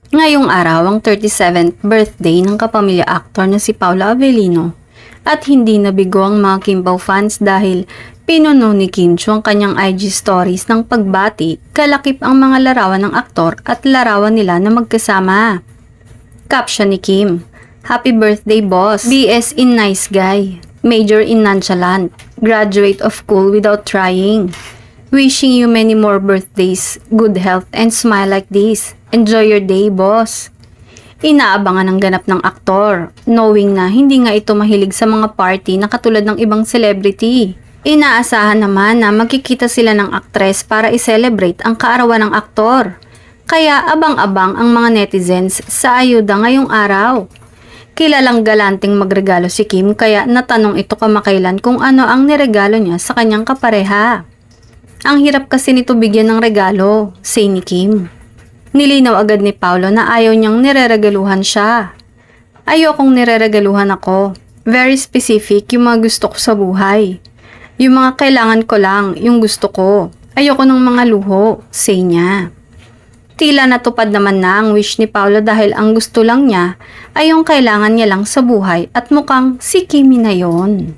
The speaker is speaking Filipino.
Ngayong araw ang 37th birthday ng kapamilya aktor na si Paula Avellino at hindi nabigo ang mga Kimbo fans dahil pinuno ni Kim Chiu ang kanyang IG stories ng pagbati kalakip ang mga larawan ng aktor at larawan nila na magkasama. Caption ni Kim, "Happy birthday boss, BS in nice guy, major in nonchalant, graduate of cool without trying. Wishing you many more birthdays, good health and smile like this. Enjoy your day, boss." Inaabangan ang ganap ng aktor, knowing na hindi nga ito mahilig sa mga party na katulad ng ibang celebrity. Inaasahan naman na magkikita sila ng aktres para i-celebrate ang kaarawan ng aktor. Kaya abang-abang ang mga netizens sa ayuda ngayong araw. Kilalang galanting magregalo si Kim kaya natanong ito kamakailan kung ano ang niregalo niya sa kanyang kapareha. Ang hirap kasi nito bigyan ng regalo, say ni Kim. Nilinaw agad ni Paolo na ayaw niyang nireregaluhan siya. "Ayokong nireregaluhan ako. Very specific yung mga gusto ko sa buhay. Yung mga kailangan ko lang, yung gusto ko. Ayoko ng mga luho," say niya. Tila natupad naman na ang wish ni Paolo dahil ang gusto lang niya ay yung kailangan niya lang sa buhay at mukhang si Kimi na yon.